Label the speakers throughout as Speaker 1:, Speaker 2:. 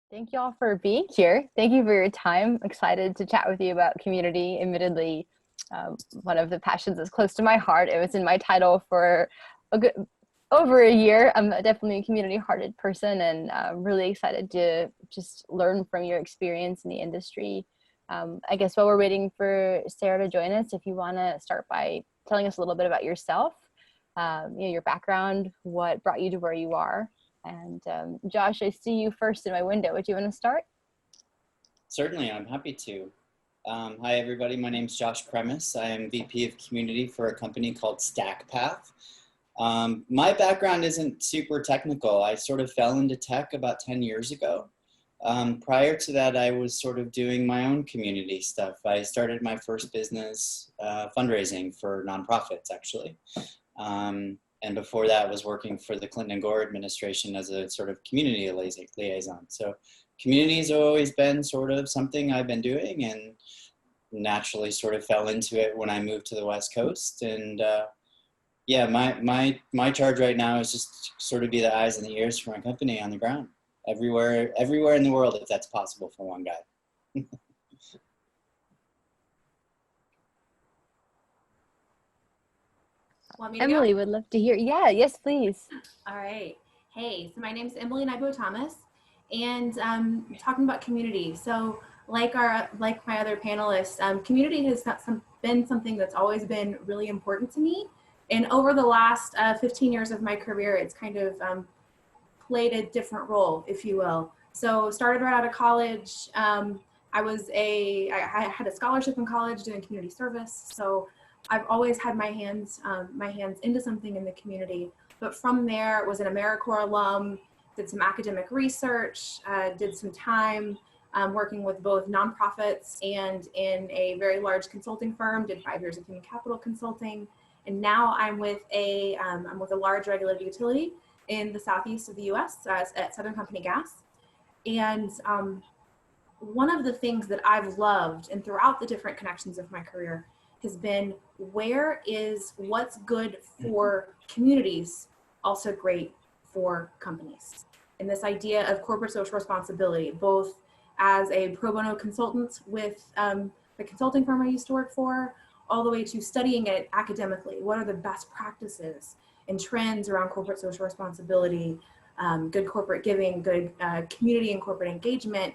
Speaker 1: Thank you all for being here. Thank you for your time. Excited to chat with you about community. Admittedly, one of the passions is close to my heart. It was in my title for over a year. I'm definitely a community-hearted person, and I'm really excited to just learn from your experience in the industry. I guess while we're waiting for Sarah to join us, if you want to start by telling us a little bit about yourself, your background, what brought you to where you are. And Josh, I see you first in my window. Would you want to start?
Speaker 2: Certainly, I'm happy to. Hi, everybody. My name is Josh Krammes. I am VP of Community for a company called StackPath. My background isn't super technical. I sort of fell into tech about 10 years ago. Prior to that, I was sort of doing my own community stuff. I started my first business fundraising for nonprofits, actually. And before that, was working for the Clinton and Gore administration as a sort of community liaison. So community has always been sort of something I've been doing, and naturally sort of fell into it when I moved to the West Coast. And yeah, my charge right now is just sort of be the eyes and the ears for my company on the ground, everywhere in the world, if that's possible for one guy.
Speaker 3: Want me to
Speaker 1: Emily
Speaker 3: go?
Speaker 1: would love to hear. Yeah, yes, please.
Speaker 3: All right. Hey, so my name's Emily Nybo Thomas, and talking about community. So like my other panelists, community has been something that's always been really important to me. And over the last 15 years of my career, it's kind of played a different role, if you will. So started right out of college. I had a scholarship in college doing community service. So I've always had my hands into something in the community. But from there, was an AmeriCorps alum, did some academic research, did some time working with both nonprofits and in a very large consulting firm, did 5 years of human capital consulting. And now I'm with a large regulated utility in the southeast of the US at Southern Company Gas. And one of the things that I've loved, and throughout the different connections of my career, has been what's good for communities also great for companies. And this idea of corporate social responsibility, both as a pro bono consultant with the consulting firm I used to work for, all the way to studying it academically. What are the best practices and trends around corporate social responsibility, good corporate giving, good community and corporate engagement,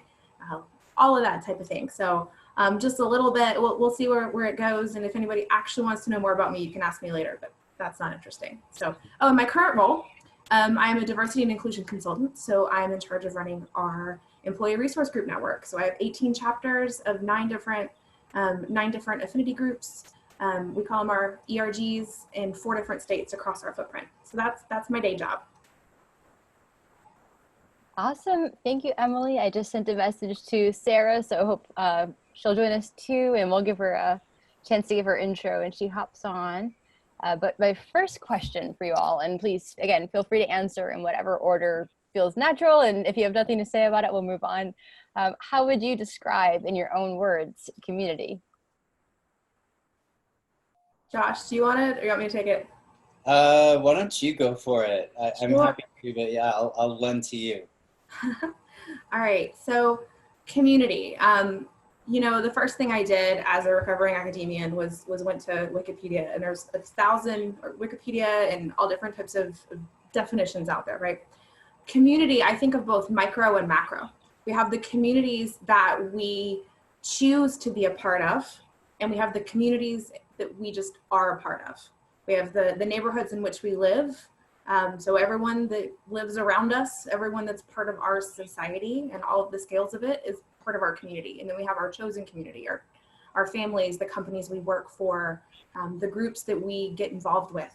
Speaker 3: all of that type of thing. So just a little bit, we'll see where it goes. And if anybody actually wants to know more about me, you can ask me later, but that's not interesting. So, in my current role, I'm a diversity and inclusion consultant. So I'm in charge of running our employee resource group network. So I have 18 chapters of 9 different affinity groups. We call them our ERGs in 4 different states across our footprint. So that's my day job.
Speaker 1: Awesome. Thank you, Emily. I just sent a message to Sarah, so I hope she'll join us too, and we'll give her a chance to give her intro when she hops on. But my first question for you all, and please, again, feel free to answer in whatever order feels natural, and if you have nothing to say about it, we'll move on. How would you describe, in your own words, community?
Speaker 3: Josh, do you want it, or you want me to take it?
Speaker 2: Why don't you go for it? I'm
Speaker 3: Sure.
Speaker 2: happy to, but yeah, I'll lend to you.
Speaker 3: All right, so community. The first thing I did as a recovering academician was went to Wikipedia, and there's 1,000 Wikipedia and all different types of definitions out there, right? Community, I think of both micro and macro. We have the communities that we choose to be a part of, and we have the communities that we just are a part of. We have the neighborhoods in which we live. So everyone that lives around us, everyone that's part of our society and all of the scales of it is part of our community. And then we have our chosen community, our families, the companies we work for, the groups that we get involved with.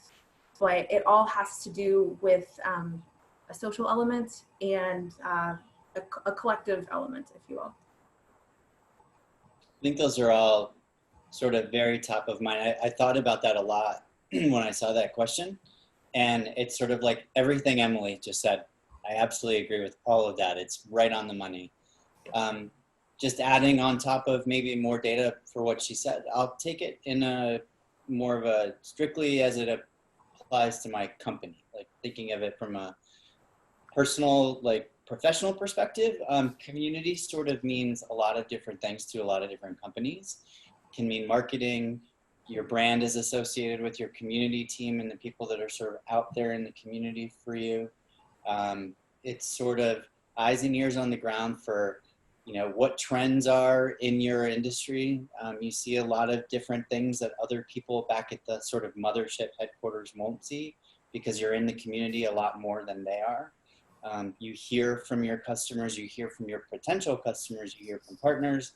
Speaker 3: But it all has to do with a social element and a collective element, if you will.
Speaker 2: I think those are all sort of very top of mind. I thought about that a lot when I saw that question. And it's sort of like everything Emily just said. I absolutely agree with all of that. It's right on the money. Just adding on top of maybe more data for what she said, I'll take it in a more of a strictly as it applies to my company, like thinking of it from a personal, like professional perspective, community sort of means a lot of different things to a lot of different companies. It can mean marketing. Your brand is associated with your community team and the people that are sort of out there in the community for you. It's sort of eyes and ears on the ground for, you know, what trends are in your industry. You see a lot of different things that other people back at the sort of mothership headquarters won't see because you're in the community a lot more than they are. You hear from your customers, you hear from your potential customers, you hear from partners,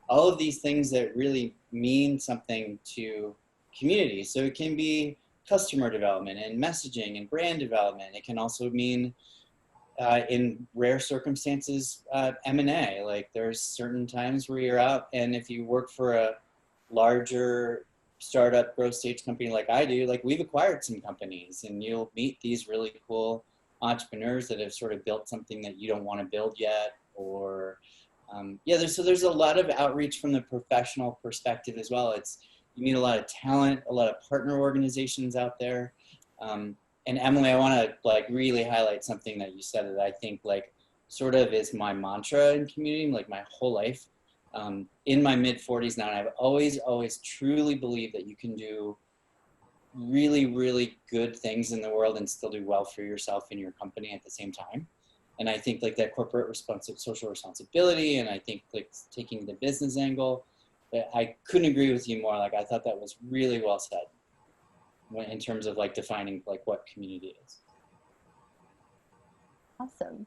Speaker 2: all of these things that really mean something to community. So it can be customer development and messaging and brand development. It can also mean, in rare circumstances, M&A. Like there's certain times where you're out, and if you work for a larger startup growth stage company like I do, like we've acquired some companies, and you'll meet these really cool entrepreneurs that have sort of built something that you don't want to build yet, or yeah, there's a lot of outreach from the professional perspective as well. You meet a lot of talent, a lot of partner organizations out there. And Emily, I want to like really highlight something that you said that I think like sort of is my mantra in community, like my whole life. In my mid 40s now, and I've always truly believed that you can do really, really good things in the world and still do well for yourself and your company at the same time. And I think like that corporate social responsibility, and I think like taking the business angle, I couldn't agree with you more. Like I thought that was really well said in terms of like defining like what community is.
Speaker 1: Awesome.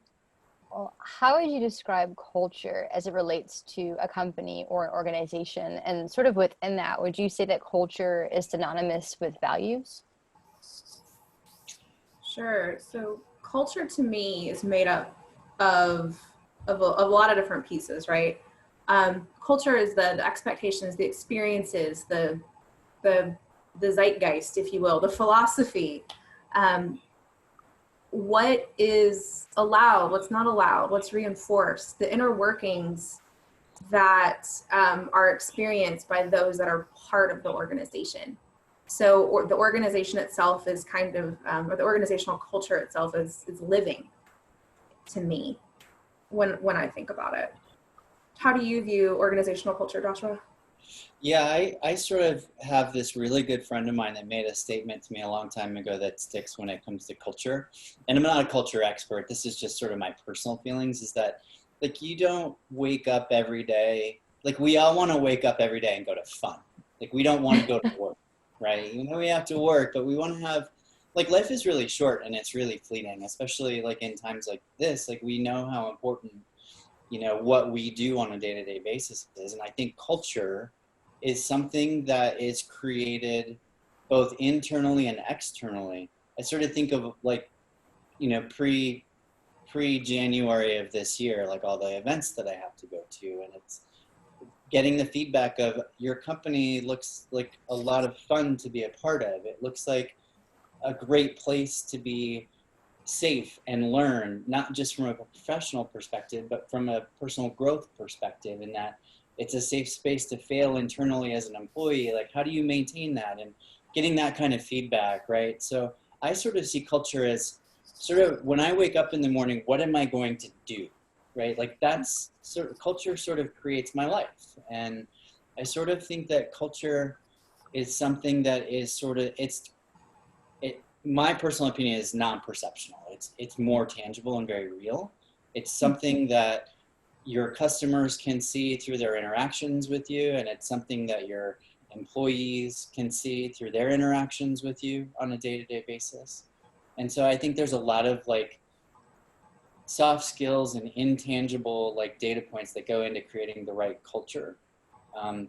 Speaker 1: Well, how would you describe culture as it relates to a company or an organization? And sort of within that, would you say that culture is synonymous with values?
Speaker 3: Sure. So culture to me is made up of a lot of different pieces, right? Culture is the expectations, the experiences, the zeitgeist, if you will, the philosophy, what is allowed, what's not allowed, what's reinforced, the inner workings that are experienced by those that are part of the organization. So or the organization itself is kind of, or the organizational culture itself is living to me when I think about it. How do you view organizational culture, Joshua?
Speaker 2: Yeah, I sort of have this really good friend of mine that made a statement to me a long time ago that sticks when it comes to culture. And I'm not a culture expert. This is just sort of my personal feelings, is that like you don't wake up every day. Like we all want to wake up every day and go to fun. Like we don't want to go to work, right? You know, we have to work, but we want to have, like life is really short and it's really fleeting, especially like in times like this. Like we know how important, you know, what we do on a day-to-day basis is. And I think culture is something that is created both internally and externally. I sort of think of like, you know, pre-January of this year, like all the events that I have to go to, and it's getting the feedback of your company looks like a lot of fun to be a part of. It looks like a great place to be safe and learn, not just from a professional perspective, but from a personal growth perspective, and that it's a safe space to fail internally as an employee. Like, how do you maintain that? And getting that kind of feedback, right? So I sort of see culture as sort of when I wake up in the morning, what am I going to do, right? Like that's sort of culture sort of creates my life. And I sort of think that culture is something that is sort of, my personal opinion is non-perceptional. It's more tangible and very real. It's something that your customers can see through their interactions with you, and it's something that your employees can see through their interactions with you on a day-to-day basis. And so I think there's a lot of like soft skills and intangible like data points that go into creating the right culture.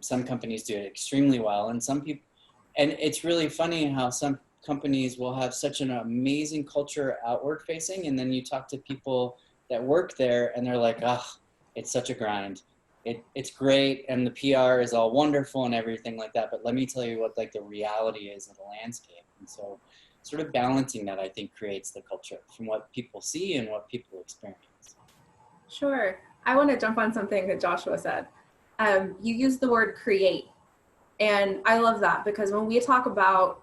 Speaker 2: Some companies do it extremely well, and some people, and it's really funny how some companies will have such an amazing culture outward facing, and then you talk to people that work there and they're like, oh, it's such a grind. It's great and the PR is all wonderful and everything like that, but let me tell you what like the reality is of the landscape. And so sort of balancing that, I think, creates the culture from what people see and what people experience.
Speaker 3: Sure. I want to jump on something that Joshua said. You used the word create. And I love that, because when we talk about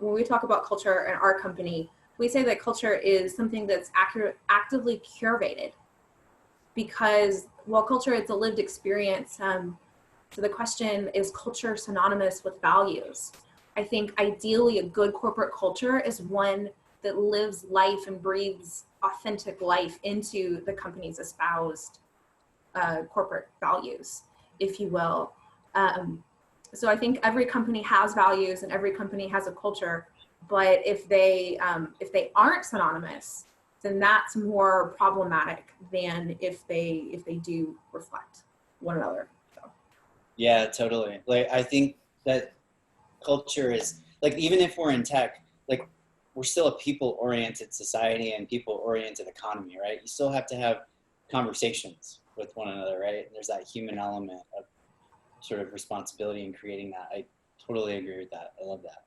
Speaker 3: culture in our company, we say that culture is something that's actively curated. because while culture, it's a lived experience. So the question is culture synonymous with values? I think ideally a good corporate culture is one that lives life and breathes authentic life into the company's espoused corporate values, if you will. So I think every company has values and every company has a culture, but if they aren't synonymous, then that's more problematic than if they do reflect one another. So.
Speaker 2: Yeah, totally. Like, I think that culture is, like, even if we're in tech, like, we're still a people-oriented society and people-oriented economy, right? You still have to have conversations with one another, right? There's that human element of sort of responsibility in creating that. I totally agree with that. I love that.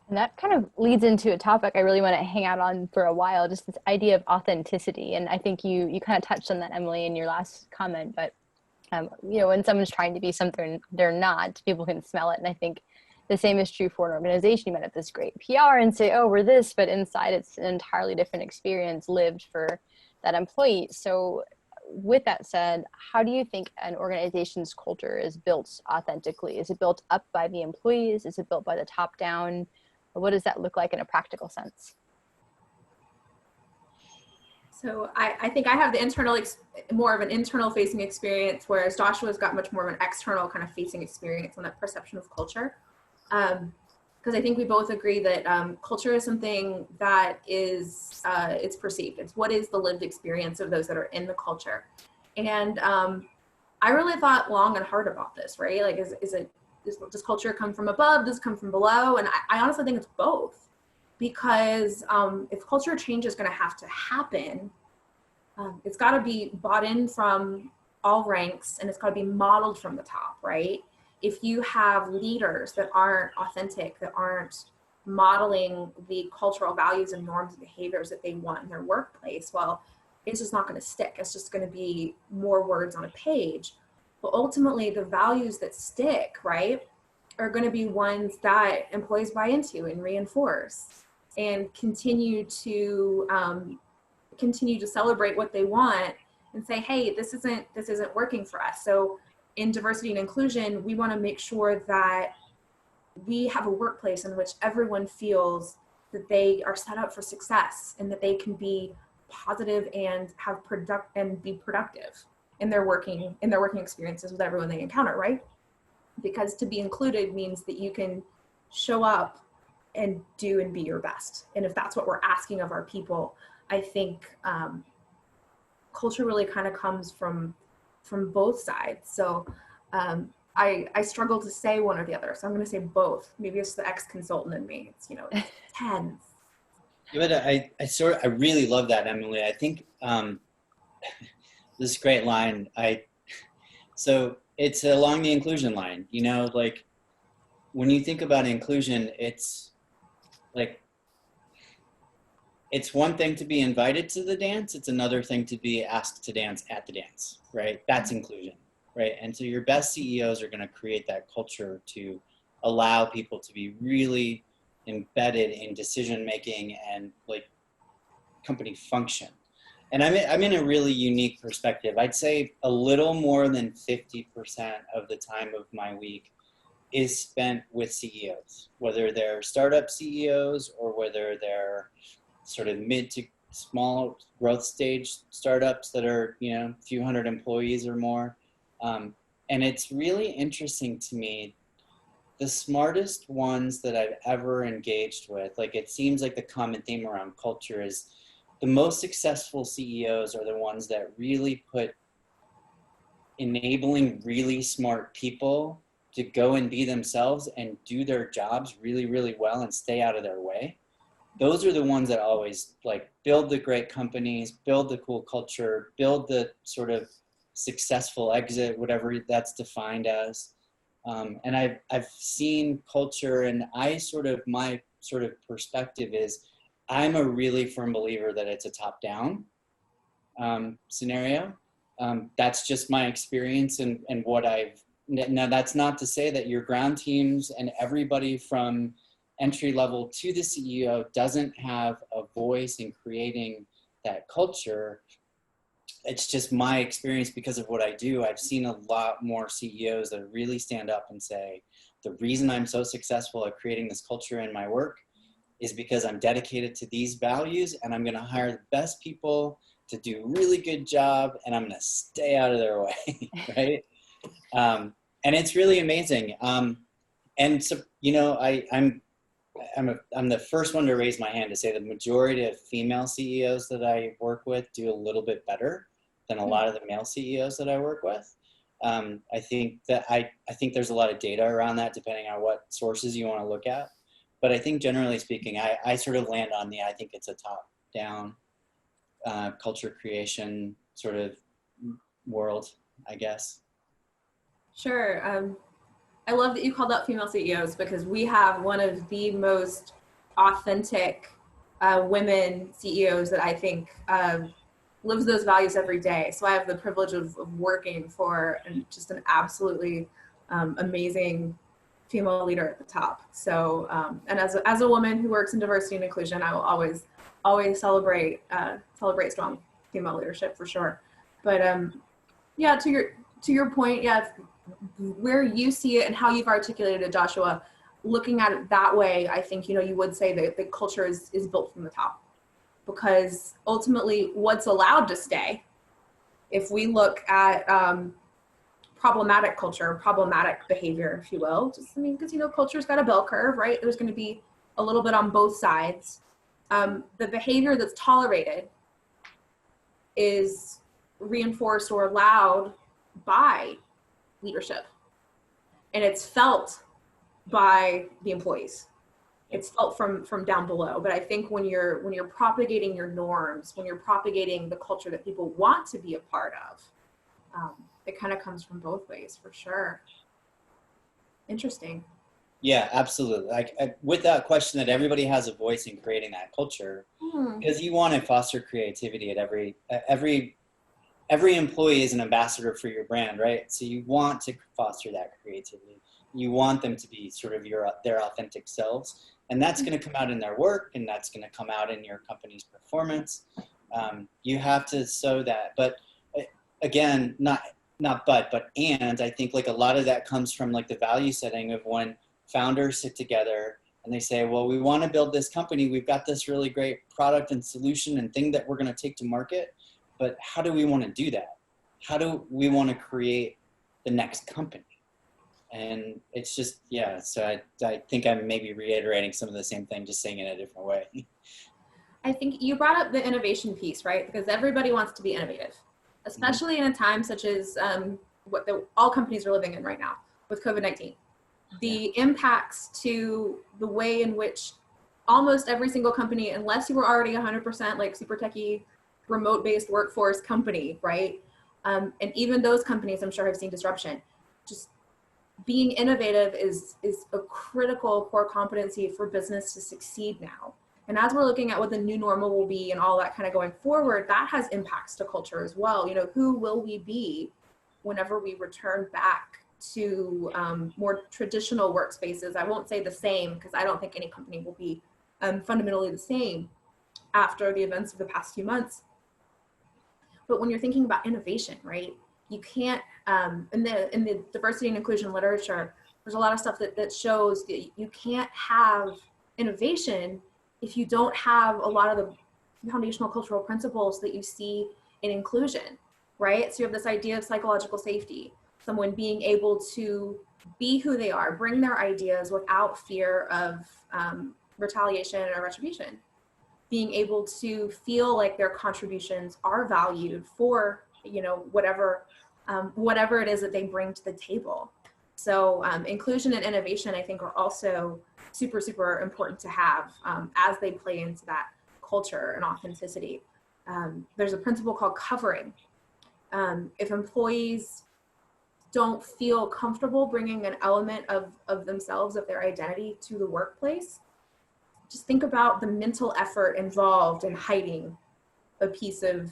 Speaker 1: And that kind of leads into a topic I really want to hang out on for a while, just this idea of authenticity. And I think you kind of touched on that, Emily, in your last comment. But, you know, when someone's trying to be something they're not, people can smell it. And I think the same is true for an organization. You might have this great PR and say, oh, we're this, but inside it's an entirely different experience lived for that employee. So with that said, how do you think an organization's culture is built authentically? Is it built up by the employees? Is it built by the top down? What does that look like in a practical sense?
Speaker 3: So I think I have the internal, more of an internal facing experience, whereas Joshua's got much more of an external kind of facing experience on that perception of culture. Because I think we both agree that culture is something that is, it's perceived. It's what is the lived experience of those that are in the culture. And I really thought long and hard about this, right? Like, does culture come from above? Does it come from below? And I honestly think it's both, because if culture change is going to have to happen, it's got to be bought in from all ranks, and it's got to be modeled from the top, right? If you have leaders that aren't authentic, that aren't modeling the cultural values and norms and behaviors that they want in their workplace, well, it's just not going to stick. It's just going to be more words on a page. But ultimately, the values that stick, right, are going to be ones that employees buy into and reinforce, and continue to celebrate what they want and say, hey, this isn't working for us. So in diversity and inclusion, we want to make sure that we have a workplace in which everyone feels that they are set up for success and that they can be positive and be productive in their working experiences with everyone they encounter, right? Because to be included means that you can show up and do and be your best. And if that's what we're asking of our people, I think culture really kind of comes from both sides. So I struggle to say one or the other. So I'm going to say both. Maybe it's the ex-consultant in me. It's, it's tense.
Speaker 2: But I really love that, Emily. I think this is a great line. So it's along the inclusion line, like when you think about inclusion, it's like, it's one thing to be invited to the dance. It's another thing to be asked to dance at the dance, right? That's inclusion, right? And so your best CEOs are going to create that culture to allow people to be really embedded in decision-making and like company function. And I'm in a really unique perspective. I'd say a little more than 50% of the time of my week is spent with CEOs, whether they're startup CEOs or whether they're sort of mid to small growth stage startups that are, a few hundred employees or more. And it's really interesting to me, the smartest ones that I've ever engaged with, like it seems like the common theme around culture is the most successful CEOs are the ones that really put enabling really smart people to go and be themselves and do their jobs really, really well and stay out of their way. Those are the ones that always like build the great companies, build the cool culture, build the sort of successful exit, whatever that's defined as. And I've seen culture, and my sort of perspective is I'm a really firm believer that it's a top-down scenario. That's just my experience and what now that's not to say that your ground teams and everybody from entry level to the CEO doesn't have a voice in creating that culture. it's just my experience because of what I do. I've seen a lot more CEOs that really stand up and say, the reason I'm so successful at creating this culture in my work is because I'm dedicated to these values, and I'm going to hire the best people to do a really good job, and I'm going to stay out of their way, right? And it's really amazing. And so, you know, I'm the first one to raise my hand to say the majority of female CEOs that I work with do a little bit better than a lot of the male CEOs that I work with. I think there's a lot of data around that, depending on what sources you want to look at. But I think generally speaking, I sort of land on I think it's a top-down culture creation sort of world, I guess.
Speaker 3: Sure. I love that you called out female CEOs, because we have one of the most authentic women CEOs that I think lives those values every day. So I have the privilege of working for just an absolutely amazing female leader at the top. So, and as a woman who works in diversity and inclusion, I will always celebrate strong female leadership for sure. But yeah, to your point, yeah, where you see it and how you've articulated it, Joshua, looking at it that way, I think, you know, you would say that the culture is built from the top, because ultimately what's allowed to stay, if we look at problematic culture, problematic behavior, if you will, because, you know, culture's got a bell curve, right? There's going to be a little bit on both sides. The behavior that's tolerated is reinforced or allowed by leadership, and it's felt by the employees. It's felt from down below. But I think when you're propagating your norms, when you're propagating the culture that people want to be a part of, it kind of comes from both ways, for sure. Interesting.
Speaker 2: Yeah, absolutely. Like, without question, that everybody has a voice in creating that culture, because you want to foster creativity at every employee is an ambassador for your brand, right? So you want to foster that creativity. You want them to be sort of their authentic selves, and that's going to come out in their work, and that's going to come out in your company's performance. You have to sow that, but again, and I think like a lot of that comes from like the value setting of when founders sit together and they say, well, we want to build this company. We've got this really great product and solution and thing that we're going to take to market. But how do we want to do that? How do we want to create the next company? And it's just, yeah, so I think I'm maybe reiterating some of the same thing, just saying it in a different way.
Speaker 3: I think you brought up the innovation piece, right? Because everybody wants to be innovative, especially in a time such as what all companies are living in right now with COVID-19. The impacts to the way in which almost every single company, unless you were already 100% like super techie, remote-based workforce company, right? And even those companies, I'm sure, have seen disruption. Just being innovative is a critical core competency for business to succeed now. And as we're looking at what the new normal will be and all that kind of going forward, that has impacts to culture as well. You know, who will we be whenever we return back to more traditional workspaces? I won't say the same, because I don't think any company will be fundamentally the same after the events of the past few months. But when you're thinking about innovation, right, you can't, in the diversity and inclusion literature, there's a lot of stuff that shows that you can't have innovation if you don't have a lot of the foundational cultural principles that you see in inclusion, right? So you have this idea of psychological safety, someone being able to be who they are, bring their ideas without fear of retaliation or retribution, being able to feel like their contributions are valued for, you know, whatever it is that they bring to the table. So inclusion and innovation, I think, are also super, super important to have as they play into that culture and authenticity. There's a principle called covering. If employees don't feel comfortable bringing an element of themselves, of their identity to the workplace, just think about the mental effort involved in hiding a piece of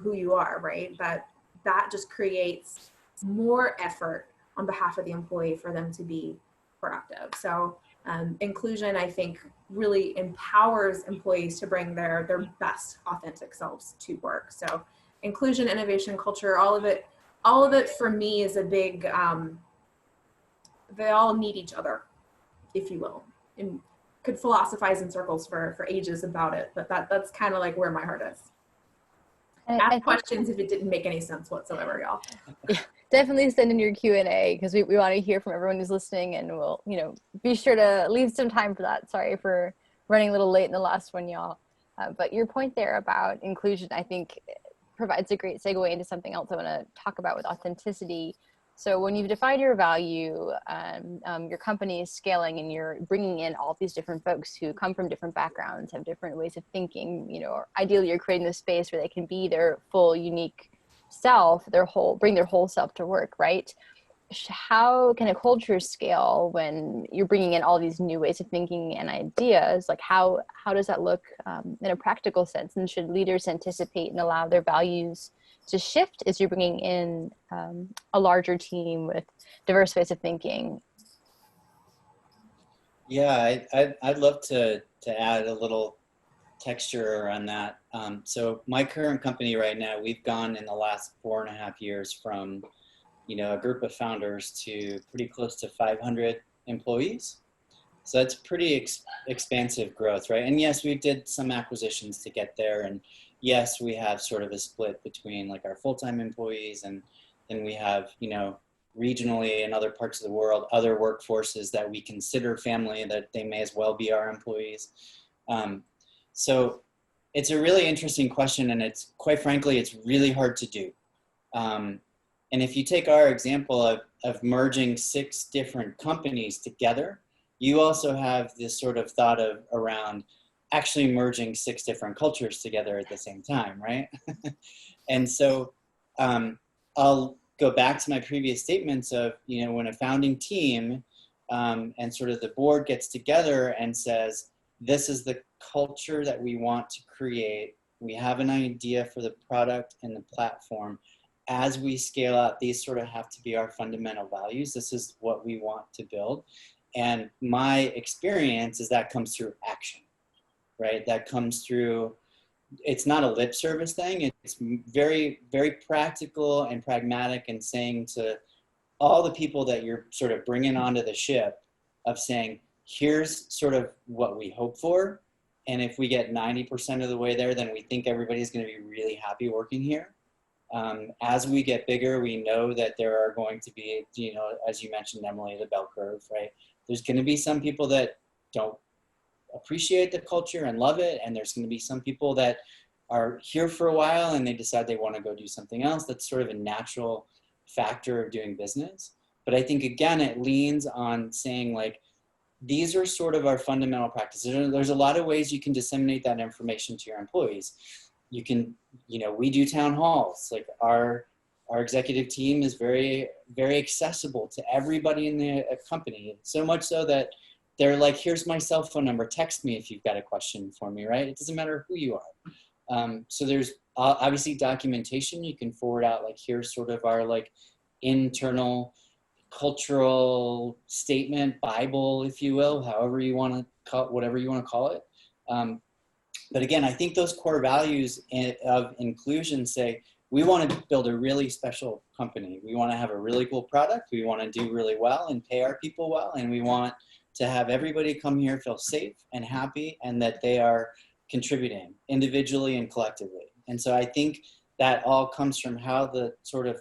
Speaker 3: who you are, right? That just creates more effort on behalf of the employee for them to be productive. So inclusion, I think, really empowers employees to bring their best authentic selves to work. So inclusion, innovation, culture, all of it for me is a big, they all need each other, if you will, and could philosophize in circles for ages about it, but that's kind of like where my heart is. Ask questions if it didn't make any sense whatsoever, y'all.
Speaker 1: Yeah, definitely send in your Q&A because we want to hear from everyone who's listening, and we'll, be sure to leave some time for that. Sorry for running a little late in the last one, y'all. But your point there about inclusion, I think, provides a great segue into something else I want to talk about with authenticity. So when you've defined your value, your company is scaling and you're bringing in all these different folks who come from different backgrounds, have different ways of thinking, or ideally you're creating this space where they can be their full, unique self, bring their whole self to work, right? How can a culture scale when you're bringing in all these new ways of thinking and ideas? Like how does that look in a practical sense? And should leaders anticipate and allow their values to shift as you're bringing in a larger team with diverse ways of thinking?
Speaker 2: Yeah, I'd love to add a little texture around that. So my current company right now, we've gone in the last 4.5 years from a group of founders to pretty close to 500 employees. So that's pretty expansive growth, right? And yes, we did some acquisitions to get there. And yes, we have sort of a split between like our full-time employees, and then we have, regionally in other parts of the world, other workforces that we consider family, that they may as well be our employees. So it's a really interesting question, and it's, quite frankly, it's really hard to do. And if you take our example of merging 6 different companies together, you also have this sort of thought around actually merging 6 different cultures together at the same time, right? And so I'll go back to my previous statements of, when a founding team and sort of the board gets together and says, this is the culture that we want to create. We have an idea for the product and the platform. As we scale out, these sort of have to be our fundamental values. This is what we want to build. And my experience is that comes through action, right? That comes through, it's not a lip service thing. It's very, very practical and pragmatic, and saying to all the people that you're sort of bringing onto the ship of saying, here's sort of what we hope for. And if we get 90% of the way there, then we think everybody's going to be really happy working here. As we get bigger, we know that there are going to be, as you mentioned, Emily, the bell curve, right? There's going to be some people that don't appreciate the culture and love it. And there's going to be some people that are here for a while and they decide they want to go do something else. That's sort of a natural factor of doing business. But I think, again, it leans on saying, like, these are sort of our fundamental practices. There's a lot of ways you can disseminate that information to your employees. You can, we do town halls. Like our executive team is very, very accessible to everybody in the company. So much so that they're like, here's my cell phone number. Text me if you've got a question for me, right? It doesn't matter who you are. So there's obviously documentation. You can forward out, like, here's sort of our like internal cultural statement, Bible, if you will, however you want to call it, whatever you want to call it. But again, I think those core values of inclusion say, we want to build a really special company. We want to have a really cool product. We want to do really well and pay our people well. And we want to have everybody come here feel safe and happy, and that they are contributing individually and collectively. And so I think that all comes from how the sort of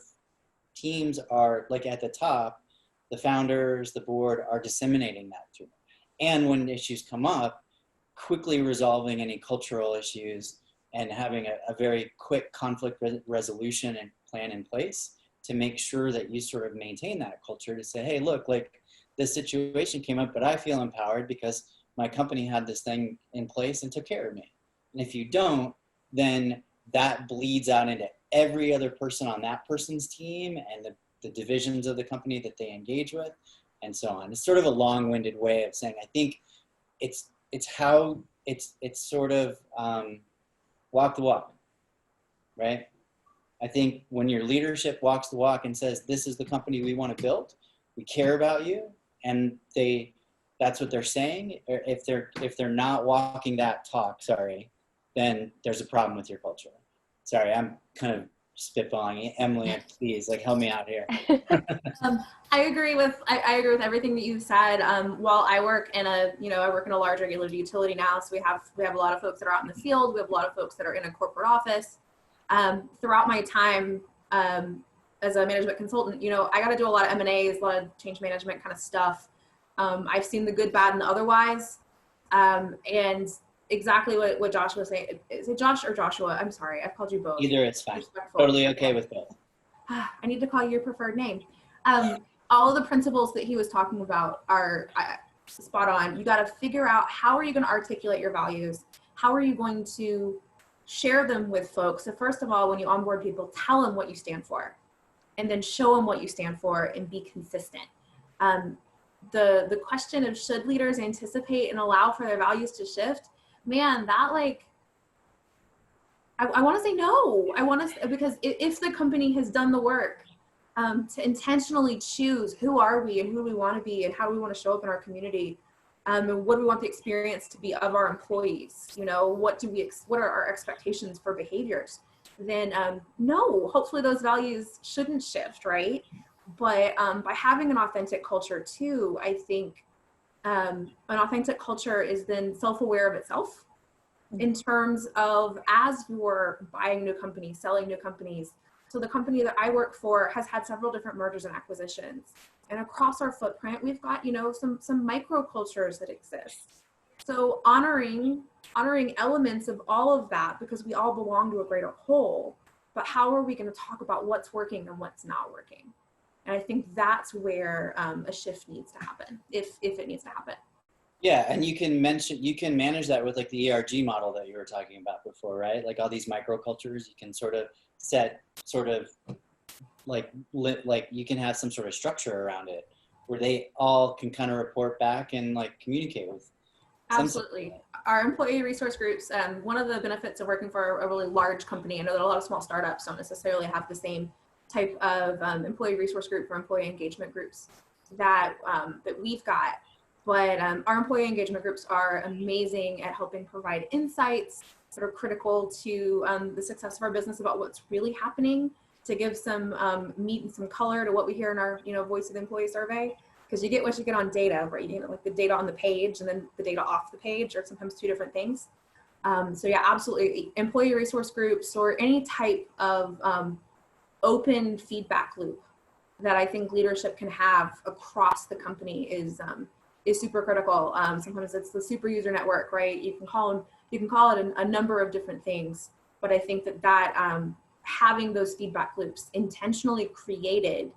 Speaker 2: teams are, like, at the top, the founders, the board are disseminating that to them. And when issues come up, quickly resolving any cultural issues and having a very quick conflict resolution and plan in place to make sure that you sort of maintain that culture, to say, hey, look, like, this situation came up, but I feel empowered because my company had this thing in place and took care of me. And if you don't, then that bleeds out into every other person on that person's team and the divisions of the company that they engage with, and so on. It's sort of a long-winded way of saying, I think it's sort of walk the walk, right? I think when your leadership walks the walk and says, this is the company we want to build, we care about you, and that's what they're saying. Or if they're not walking that talk, then there's a problem with your culture. Sorry, I'm kind of spitballing. Emily, please, like, help me out here.
Speaker 3: I agree with everything that you said. While I work in a large regulated utility now, so we have a lot of folks that are out in the field. We have a lot of folks that are in a corporate office. Throughout my time as a management consultant, I got to do a lot of M&As, a lot of change management kind of stuff. I've seen the good, bad, and the otherwise. And exactly what Josh was saying. Is it Josh or Joshua? I'm sorry, I've called you both.
Speaker 2: Either is fine. Totally okay with both.
Speaker 3: I need to call you your preferred name. All of the principles that he was talking about are spot on. You got to figure out, how are you going to articulate your values? How are you going to share them with folks? So first of all, when you onboard people, tell them what you stand for, and then show them what you stand for, and be consistent. The question of, should leaders anticipate and allow for their values to shift? Man, that, like, I want to say no. Because if the company has done the work to intentionally choose who are we and who we want to be and how we want to show up in our community, and what do we want the experience to be of our employees, what are our expectations for behaviors, then no, hopefully those values shouldn't shift, right? But by having an authentic culture too, I think an authentic culture is then self-aware of itself, in terms of, as you're buying new companies, selling new companies. So the company that I work for has had several different mergers and acquisitions. And across our footprint, we've got, some micro cultures that exist. So honoring elements of all of that, because we all belong to a greater whole, but how are we going to talk about what's working and what's not working? And I think that's where a shift needs to happen, if it needs to happen.
Speaker 2: Yeah, and you can manage that with, like, the ERG model that you were talking about before, right? Like, all these microcultures, you can sort of set like you can have some sort of structure around it where they all can kind of report back and, like, communicate with.
Speaker 3: Absolutely. Our employee resource groups, one of the benefits of working for a really large company, I know that a lot of small startups don't necessarily have the same type of employee resource group or employee engagement groups that we've got. But our employee engagement groups are amazing at helping provide insights that are critical to the success of our business about what's really happening, to give some meat and some color to what we hear in our Voice of the Employee survey. Because you get what you get on data, right? You get, like, the data on the page and then the data off the page, or sometimes two different things. So yeah, absolutely. Employee resource groups or any type of open feedback loop that I think leadership can have across the company is super critical. Sometimes it's the super user network, right? You can call it a number of different things, but I think that having those feedback loops intentionally created,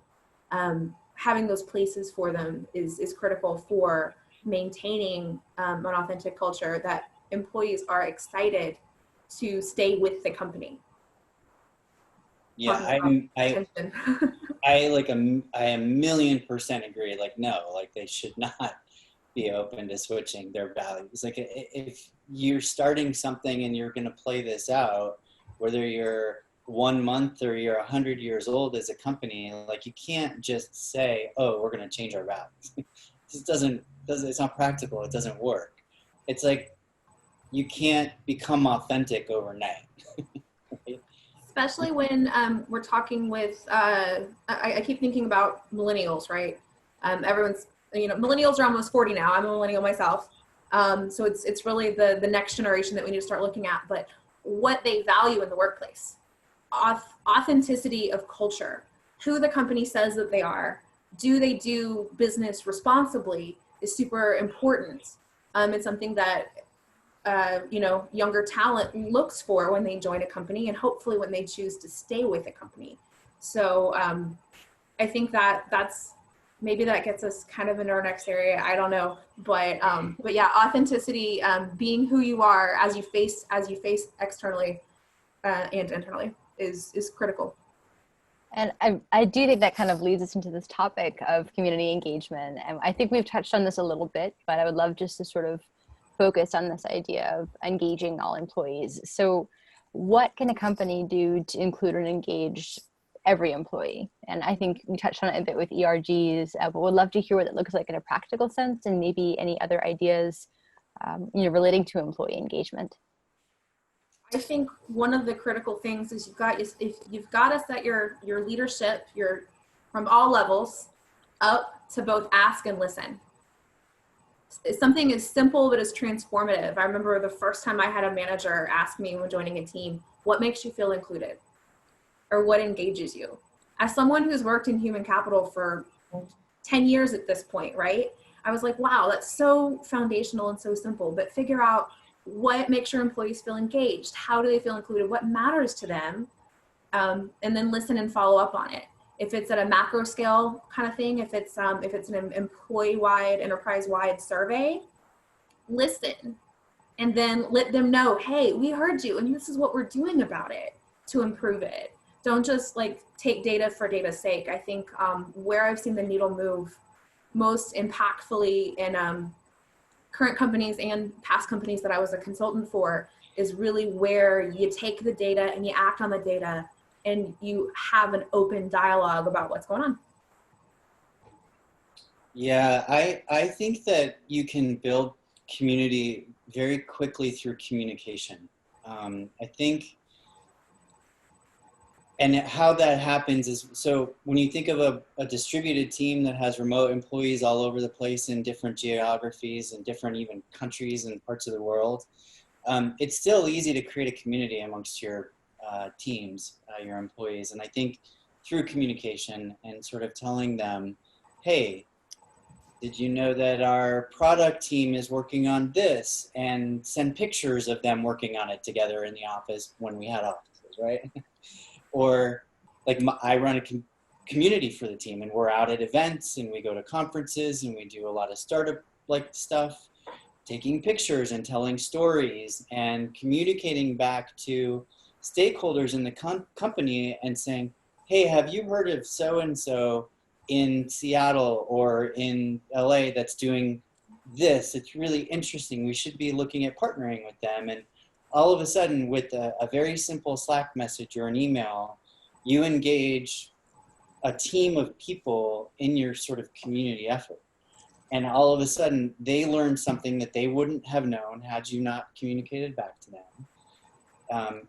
Speaker 3: having those places for them is critical for maintaining an authentic culture that employees are excited to stay with the company.
Speaker 2: Yeah, I a 1,000,000% agree. Like, no, like, they should not be open to switching their values. Like, if you're starting something and you're going to play this out, whether you're 1 month or you're 100 years old as a company, like, you can't just say, oh, we're going to change our values. It's not practical. It doesn't work. It's like, you can't become authentic overnight. Right?
Speaker 3: Especially when we're talking with, I keep thinking about millennials, right? Everyone's, millennials are almost 40 now. I'm a millennial myself. So it's really the next generation that we need to start looking at, but what they value in the workplace. Authenticity of culture, who the company says that they are, do they do business responsibly, is super important. It's something that younger talent looks for when they join a company, and hopefully when they choose to stay with a company. So I think that's maybe that gets us kind of into our next area. I don't know, but yeah, authenticity, being who you are as you face externally and internally is critical.
Speaker 1: And I do think that kind of leads us into this topic of community engagement. And I think we've touched on this a little bit, but I would love just to sort of focus on this idea of engaging all employees. So what can a company do to include and engage every employee? And I think we touched on it a bit with ERGs, but would love to hear what it looks like in a practical sense, and maybe any other ideas relating to employee engagement.
Speaker 3: I think one of the critical things is you've got to set your leadership, from all levels up to both ask and listen. Something as simple but as transformative. I remember the first time I had a manager ask me when joining a team, what makes you feel included? Or what engages you? As someone who's worked in human capital for 10 years at this point, right? I was like, wow, that's so foundational and so simple, but figure out what makes your employees feel engaged. How do they feel included? What matters to them? And then listen and follow up on it. If it's at a macro scale kind of thing, if it's an employee-wide, enterprise-wide survey, listen, and then let them know, hey, we heard you, and this is what we're doing about it to improve it. Don't just like take data for data's sake. I think where I've seen the needle move most impactfully in current companies and past companies that I was a consultant for is really where you take the data and you act on the data and you have an open dialogue about what's going on.
Speaker 2: Yeah, I think that you can build community very quickly through communication. I think, and how that happens is, so when you think of a distributed team that has remote employees all over the place in different geographies and different even countries and parts of the world, it's still easy to create a community amongst your teams, your employees. And I think through communication and sort of telling them, hey, did you know that our product team is working on this, and send pictures of them working on it together in the office when we had offices, right? Or like I run a community for the team, and we're out at events and we go to conferences and we do a lot of startup like stuff, taking pictures and telling stories and communicating back to stakeholders in the company and saying, hey, have you heard of so-and-so in Seattle or in LA that's doing this? It's really interesting. We should be looking at partnering with them. And all of a sudden, with a very simple Slack message or an email, you engage a team of people in your sort of community effort. And all of a sudden, they learn something that they wouldn't have known had you not communicated back to them.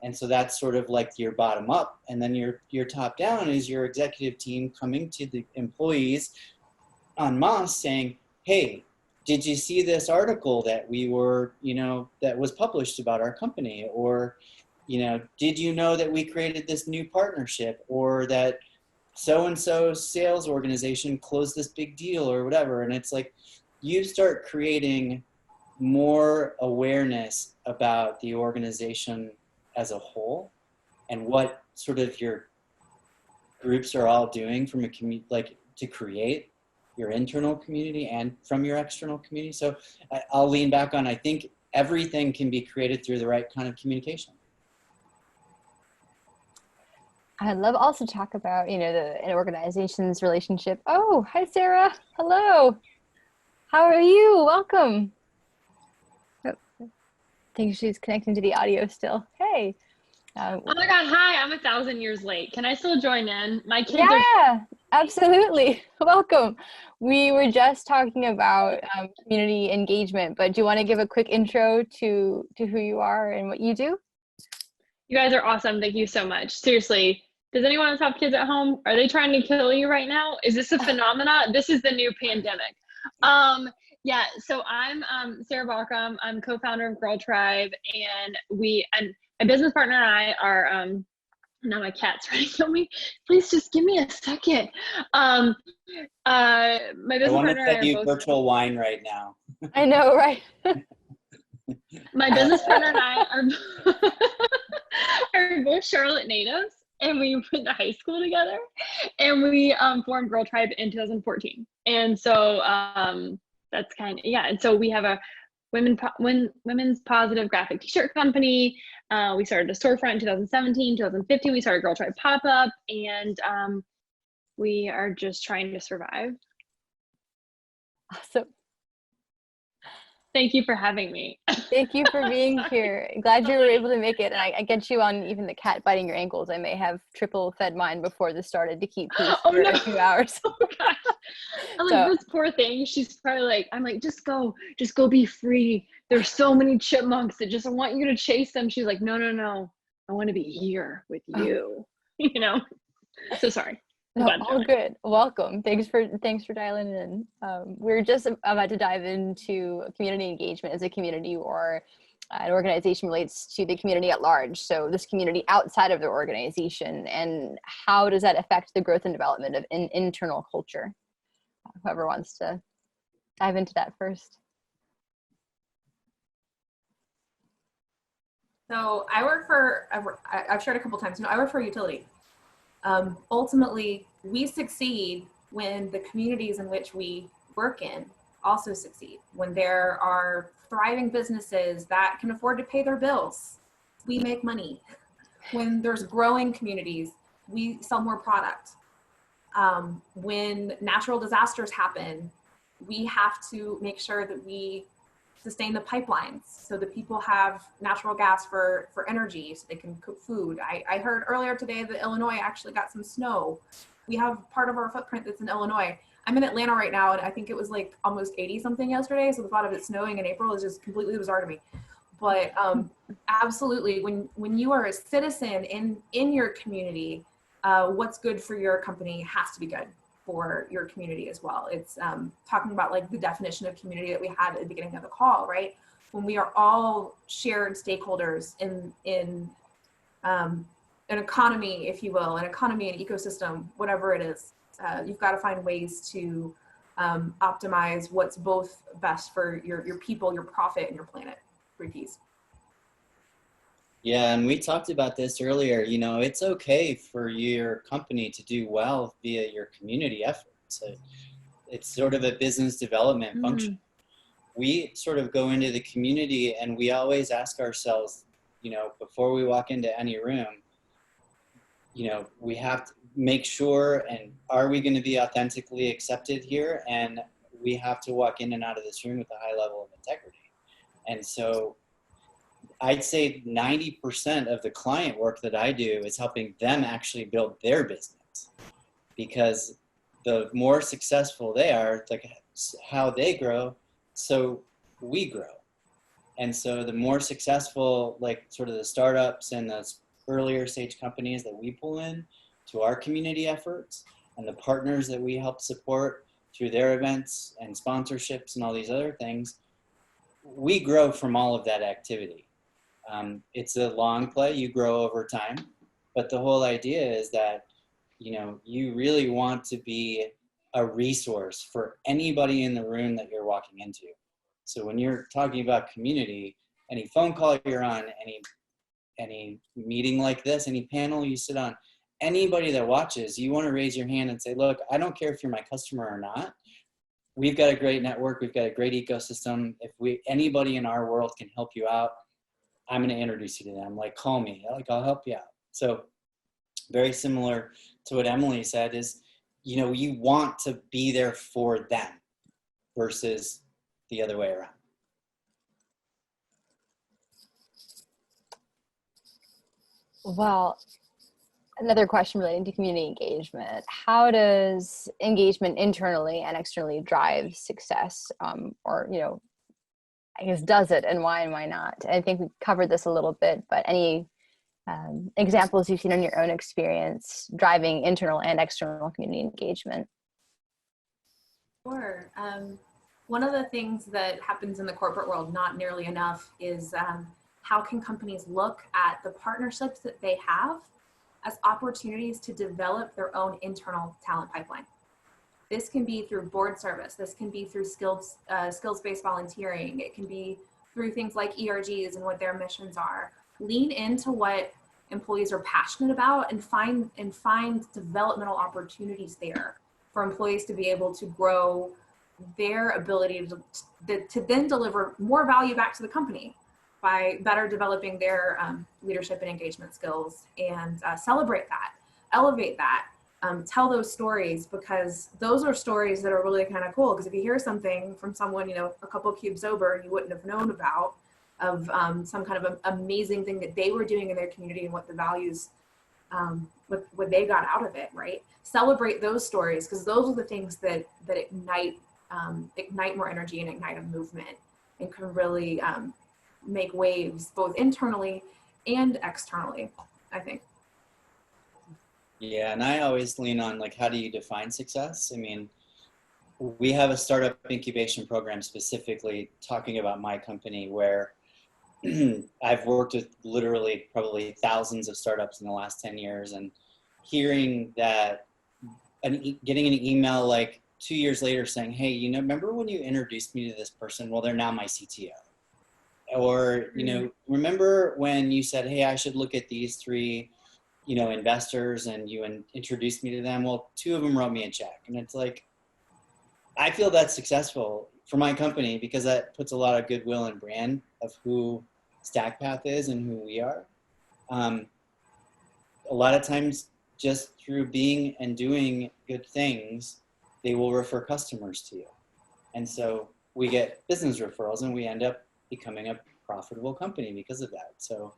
Speaker 2: And so that's sort of like your bottom up. And then your top down is your executive team coming to the employees en masse saying, hey, did you see this article that we were, that was published about our company? Or, did you know that we created this new partnership, or that so-and-so sales organization closed this big deal or whatever? And it's like, you start creating more awareness about the organization as a whole and what sort of your groups are all doing from a community, like to create your internal community and from your external community. So I'll lean back on, I think everything can be created through the right kind of communication.
Speaker 1: I'd love also to talk about, an organization's relationship. Oh, hi, Sarah. Hello. How are you? Welcome. I think she's connecting to the audio still. Hey.
Speaker 4: Oh my God, hi, I'm 1,000 years late. Can I still join in? My kids
Speaker 1: Yeah, absolutely. Welcome. We were just talking about community engagement, but do you want to give a quick intro to who you are and what you do?
Speaker 4: You guys are awesome. Thank you so much. Seriously, does anyone else have kids at home? Are they trying to kill you right now? Is this a phenomena? This is the new pandemic. Yeah, so I'm Sarah Baucom. I'm co-founder of Girl Tribe, and my business partner and I are, now my cat's trying to kill me. Please just give me a second. My business partner and I are both
Speaker 2: virtual wine right now.
Speaker 1: I know, right?
Speaker 4: My business partner and I are both Charlotte natives, and we went to high school together, and we formed Girl Tribe in 2014. And so that's kind of, yeah. And so we have a women's positive graphic t-shirt company. We started a storefront in 2017, 2015. We started Girl Tribe pop-up, and we are just trying to survive.
Speaker 1: Awesome.
Speaker 4: Thank you for having me.
Speaker 1: Thank you for being here. Glad you were able to make it. And I get you on even the cat biting your ankles. I may have triple fed mine before this started to keep peace for a few hours.
Speaker 4: Oh gosh. I'm like,
Speaker 1: So,
Speaker 4: this poor thing, she's probably like, I'm like, just go be free. There's so many chipmunks that just want you to chase them. She's like, no, I want to be here with you, you know? So sorry.
Speaker 1: no, all good. Welcome. Thanks for dialing in. We're just about to dive into community engagement as a community or an organization relates to the community at large. So this community outside of the organization, and how does that affect the growth and development of internal culture? Whoever wants to dive into that first.
Speaker 3: So I work for, I've shared a couple times, I work for a utility. Ultimately, we succeed when the communities in which we work in also succeed. When there are thriving businesses that can afford to pay their bills, we make money. When there's growing communities, we sell more product. When natural disasters happen, we have to make sure that we sustain the pipelines so that people have natural gas for energy so they can cook food. I heard earlier today that Illinois actually got some snow. We have part of our footprint that's in Illinois. I'm in Atlanta right now, and I think it was like almost 80 something yesterday. So the thought of it snowing in April is just completely bizarre to me. But absolutely, when you are a citizen in your community, what's good for your company has to be good for your community as well. It's talking about like the definition of community that we had at the beginning of the call, right? When we are all shared stakeholders in an economy, if you will, an economy, an ecosystem, whatever it is, you've got to find ways to optimize what's both best for your people, your profit, and your planet. 3 Ps.
Speaker 2: Yeah, and we talked about this earlier. You know, it's okay for your company to do well via your community efforts. It's sort of a business development function. We sort of go into the community and we always ask ourselves, you know, before we walk into any room, you know, we have to make sure, and are we going to be authentically accepted here? And we have to walk in and out of this room with a high level of integrity. And so I'd say 90% of the client work that I do is helping them actually build their business, because the more successful they are, like how they grow, so we grow. And so the more successful, like sort of the startups and those earlier stage companies that we pull in to our community efforts, and the partners that we help support through their events and sponsorships and all these other things, we grow from all of that activity. It's a long play, you grow over time, but the whole idea is that, you know, you really want to be a resource for anybody in the room that you're walking into. So when you're talking about community, any phone call you're on, any meeting like this, any panel you sit on, anybody that watches, you want to raise your hand and say, look, I don't care if you're my customer or not. We've got a great network. We've got a great ecosystem. If anybody in our world can help you out, I'm going to introduce you to them. Like, call me. Like, I'll help you out. So very similar to what Emily said is, you know, you want to be there for them versus the other way around.
Speaker 1: Well, another question relating to community engagement. How does engagement internally and externally drive success? Or, you know, I guess, does it, and why not? I think we covered this a little bit, but any examples you've seen in your own experience driving internal and external community engagement?
Speaker 3: Sure. One of the things that happens in the corporate world, not nearly enough, is how can companies look at the partnerships that they have as opportunities to develop their own internal talent pipeline. This can be through board service. This can be through skills-based volunteering. It can be through things like ERGs and what their missions are. Lean into what employees are passionate about and find developmental opportunities there for employees to be able to grow their ability to then deliver more value back to the company by better developing their leadership and engagement skills, and celebrate that, elevate that. Tell those stories, because those are stories that are really kind of cool. Because if you hear something from someone, you know, a couple cubes over, you wouldn't have known about, of some kind of amazing thing that they were doing in their community and what the values what they got out of it, right? Celebrate those stories, because those are the things that ignite more energy and ignite a movement, and can really make waves both internally and externally, I think.
Speaker 2: Yeah, and I always lean on, like, how do you define success? I mean, we have a startup incubation program specifically talking about my company, where I've worked with literally probably thousands of startups in the last 10 years, and hearing that, getting an email like 2 years later saying, hey, you know, remember when you introduced me to this person? Well, they're now my CTO. Or, you know, remember when you said, hey, I should look at these 3, you know, investors, and you introduced me to them? Well, 2 of them wrote me a check. And it's like, I feel that's successful for my company, because that puts a lot of goodwill and brand of who StackPath is and who we are. A lot of times, just through being and doing good things, they will refer customers to you. And so we get business referrals, and we end up becoming a profitable company because of that. So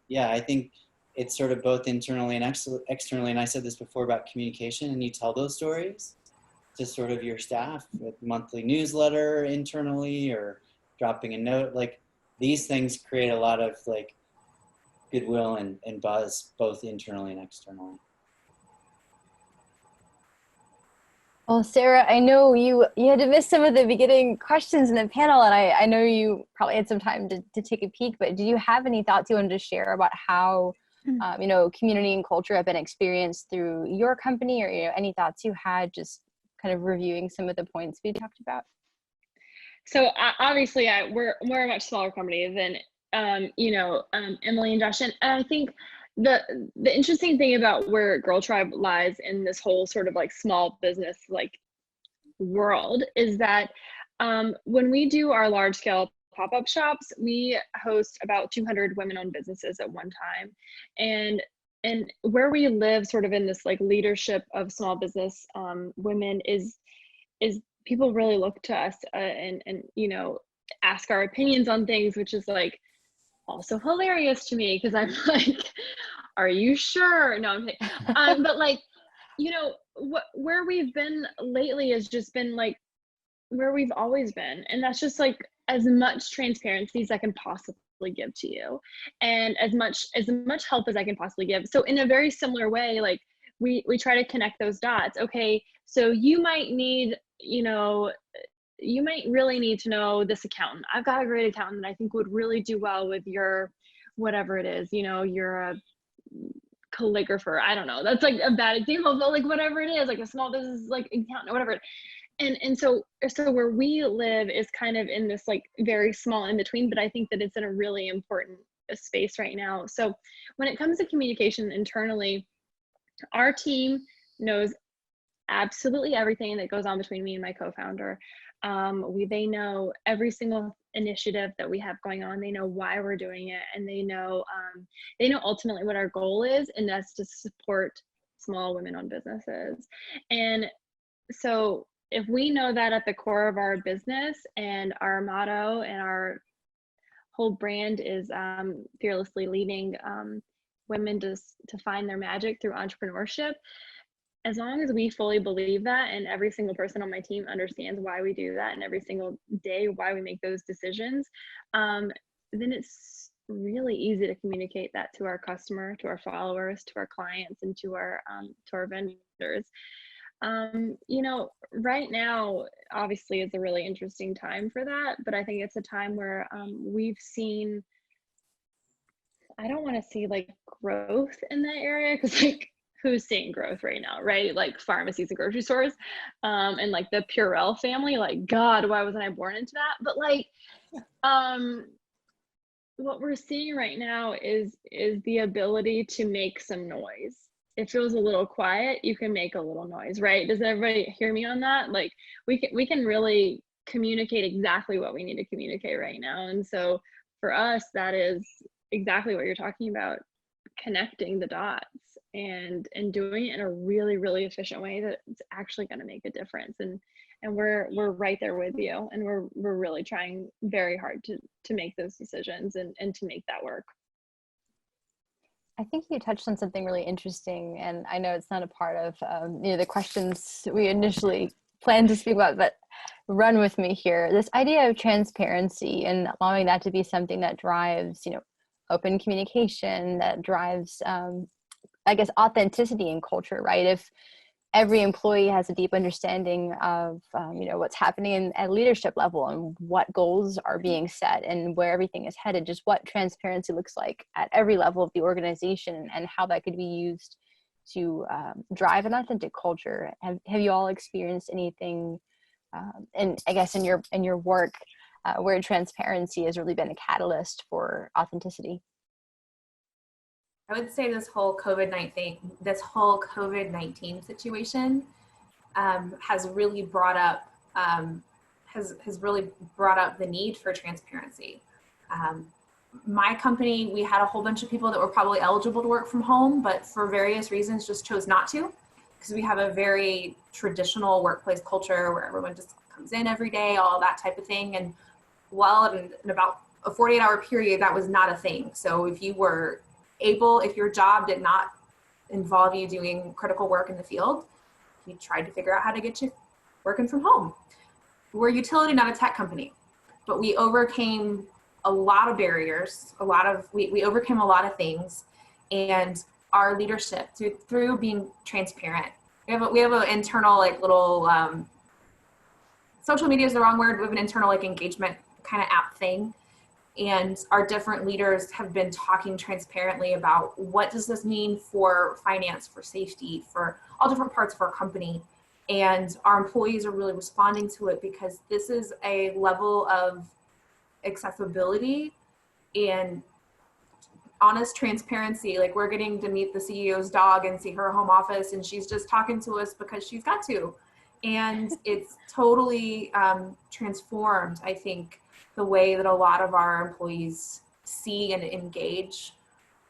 Speaker 2: yeah, I think it's sort of both internally and externally. And I said this before about communication, and you tell those stories to sort of your staff with monthly newsletter internally, or dropping a note. Like, these things create a lot of like goodwill and buzz, both internally and externally.
Speaker 1: Well, Sarah, I know you had to miss some of the beginning questions in the panel, and I know you probably had some time to take a peek, but did you have any thoughts you wanted to share about how you know, community and culture have been experienced through your company, or, you know, any thoughts you had just kind of reviewing some of the points we talked about?
Speaker 4: So obviously, we're a much smaller company than you know, Emily and Josh, and I think the interesting thing about where Girl Tribe lies in this whole sort of like small business like world is that when we do our large scale pop-up shops, we host about 200 women-owned businesses at one time, and where we live sort of in this like leadership of small business women is people really look to us and you know, ask our opinions on things, which is like also hilarious to me, because I'm like, are you sure? No, I'm kidding. But like, you know, where we've been lately has just been like where we've always been, and that's just like as much transparency as I can possibly give to you, and as much help as I can possibly give. So in a very similar way, like we try to connect those dots. Okay, so you might need, you know, you might really need to know this accountant. I've got a great accountant that I think would really do well with your, whatever it is, you know, you're a calligrapher. I don't know. That's like a bad example, but like whatever it is, like a small business, like accountant or whatever. And so where we live is kind of in this like very small in between, but I think that it's in a really important space right now. So when it comes to communication internally, our team knows absolutely everything that goes on between me and my co-founder. They know every single initiative that we have going on. They know why we're doing it, and they know ultimately what our goal is, and that's to support small women-owned businesses. And so if we know that at the core of our business, and our motto and our whole brand is fearlessly leading women to find their magic through entrepreneurship, as long as we fully believe that, and every single person on my team understands why we do that, and every single day why we make those decisions, then it's really easy to communicate that to our customer, to our followers, to our clients, and to our vendors. You know, right now, obviously, is a really interesting time for that, but I think it's a time where we've seen, I don't want to see like growth in that area, because like, who's seeing growth right now, right? Like pharmacies and grocery stores, and like the Purell family, like, God, why wasn't I born into that? But like, what we're seeing right now is the ability to make some noise. It feels a little quiet, you can make a little noise, right? Does everybody hear me on that? Like we can really communicate exactly what we need to communicate right now. And so for us, that is exactly what you're talking about, connecting the dots and doing it in a really, really efficient way that's actually going to make a difference. And we're right there with you, and we're really trying very hard to make those decisions and to make that work.
Speaker 1: I think you touched on something really interesting, and I know it's not a part of the questions we initially planned to speak about, but run with me here. This idea of transparency and allowing that to be something that drives, open communication, that drives, I guess, authenticity in culture, right? If every employee has a deep understanding of what's happening at leadership level and what goals are being set and where everything is headed, just what transparency looks like at every level of the organization and how that could be used to drive an authentic culture. Have you all experienced anything and I guess in your work where transparency has really been a catalyst for authenticity?
Speaker 3: I would say this whole COVID-19 situation has really brought up the need for transparency. My company, we had a whole bunch of people that were probably eligible to work from home, but for various reasons just chose not to, because we have a very traditional workplace culture where everyone just comes in every day, all that type of thing. And in about a 48-hour period, that was not a thing. So if your job did not involve you doing critical work in the field, we tried to figure out how to get you working from home. We're a utility, not a tech company, but we overcame a lot of barriers, we overcame a lot of things, and our leadership through being transparent. We have an internal social media is the wrong word. We have an internal engagement kind of app thing. And our different leaders have been talking transparently about what does this mean for finance, for safety, for all different parts of our company. And our employees are really responding to it because this is a level of accessibility and honest transparency. We're getting to meet the CEO's dog and see her home office, and she's just talking to us because she's got to. And it's totally transformed, I think, the way that a lot of our employees see and engage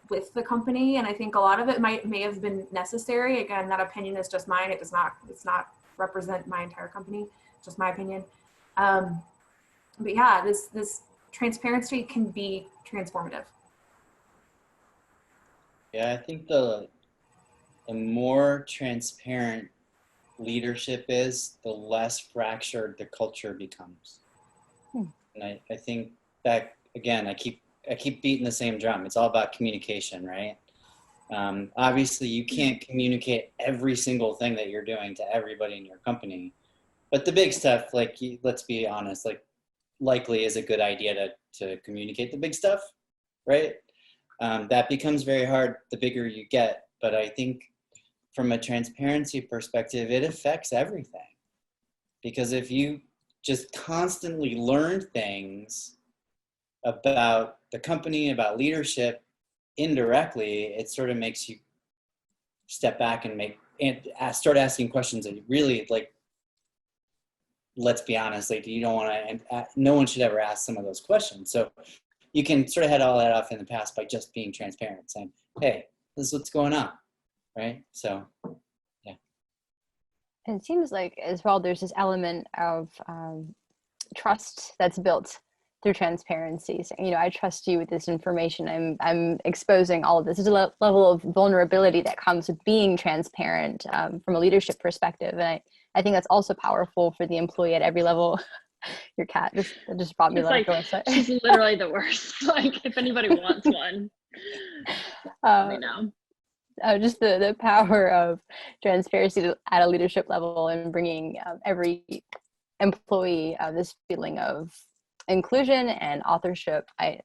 Speaker 3: with the company. And I think a lot of it may have been necessary. Again, that opinion is just mine. It's not represent my entire company, just my opinion. But yeah, this transparency can be transformative.
Speaker 2: Yeah, I think the more transparent leadership is, the less fractured the culture becomes. And I think that, again, I keep beating the same drum. It's all about communication, right? Obviously, you can't communicate every single thing that you're doing to everybody in your company, but the big stuff, let's be honest, likely is a good idea to communicate the big stuff, right? That becomes very hard the bigger you get, but I think from a transparency perspective, it affects everything. Because if you just constantly learn things about the company, about leadership indirectly, it sort of makes you step back and start asking questions that you really let's be honest, you don't want to, no one should ever ask some of those questions. So you can sort of head all that off in the past by just being transparent, saying, hey, this is what's going on, right? So, yeah.
Speaker 1: And it seems like as well, there's this element of trust that's built through transparency. So, I trust you with this information. I'm exposing all of this. There's a level of vulnerability that comes with being transparent from a leadership perspective. And I think that's also powerful for the employee at every level. Your cat just brought me a lot of joy.
Speaker 4: She's literally the worst. If anybody wants one, let me know.
Speaker 1: Just the power of transparency at a leadership level and bringing every employee this feeling of inclusion and authorship. I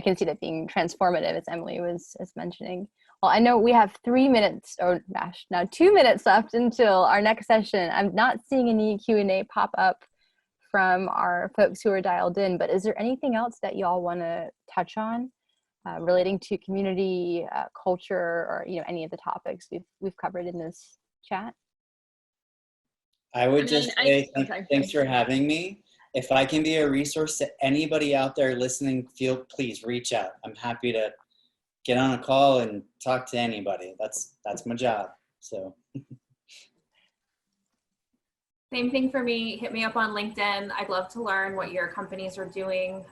Speaker 1: can see that being transformative, as Emily was mentioning. Well, I know we have 3 minutes, or gosh, now 2 minutes left until our next session. I'm not seeing any Q&A pop up from our folks who are dialed in, but is there anything else that y'all want to touch on relating to community, culture, or any of the topics we've covered in this chat?
Speaker 2: I would just say thanks for having me. If I can be a resource to anybody out there listening, please reach out. I'm happy to get on a call and talk to anybody. That's my job. So.
Speaker 3: Same thing for me. Hit me up on LinkedIn. I'd love to learn what your companies are doing.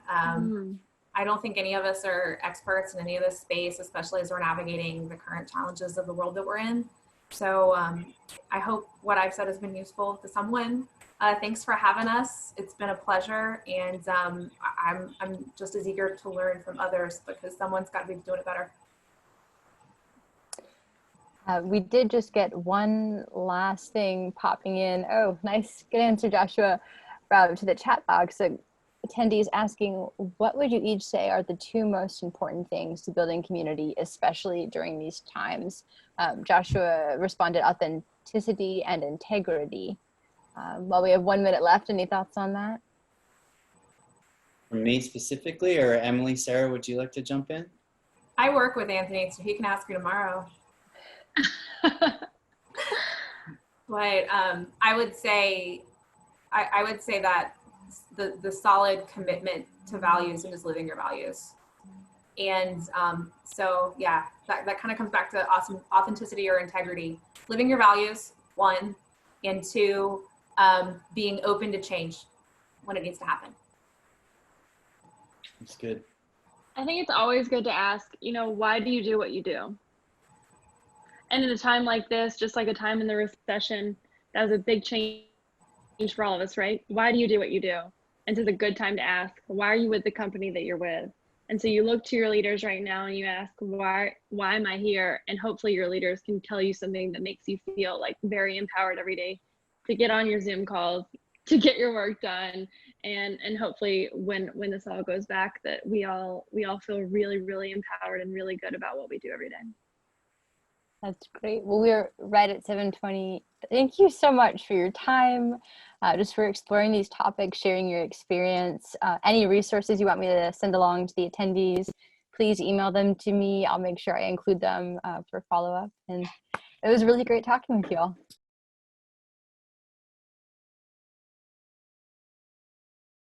Speaker 3: I don't think any of us are experts in any of this space, especially as we're navigating the current challenges of the world that we're in. So I hope what I've said has been useful to someone. Thanks for having us. It's been a pleasure, and I'm just as eager to learn from others because someone's got to be doing it better.
Speaker 1: We did just get one last thing popping in. Oh, nice, good answer, Joshua, to the chat box. So attendees asking, what would you each say are the two most important things to building community, especially during these times? Joshua responded authenticity and integrity. While we have 1 minute left, any thoughts on that?
Speaker 2: For me specifically, or Emily, Sarah, would you like to jump in?
Speaker 3: I work with Anthony, so he can ask me tomorrow. But I would say that the solid commitment to values and just living your values. And so yeah, that kind of comes back to authenticity or integrity. Living your values, one, and two, being open to change when it needs to happen.
Speaker 2: That's good.
Speaker 4: I think it's always good to ask, why do you do what you do? And in a time like this, just like a time in the recession, that was a big change for all of us, right? Why do you do what you do? And it's a good time to ask, why are you with the company that you're with? And so you look to your leaders right now and you ask, why am I here? And hopefully your leaders can tell you something that makes you feel like very empowered every day to get on your Zoom calls, to get your work done. And hopefully when this all goes back, that we all feel really, really empowered and really good about what we do every day.
Speaker 1: That's great. Well, we're right at 7:20. Thank you so much for your time, just for exploring these topics, sharing your experience. Any resources you want me to send along to the attendees, please email them to me. I'll make sure I include them for follow-up. And it was really great talking with you all.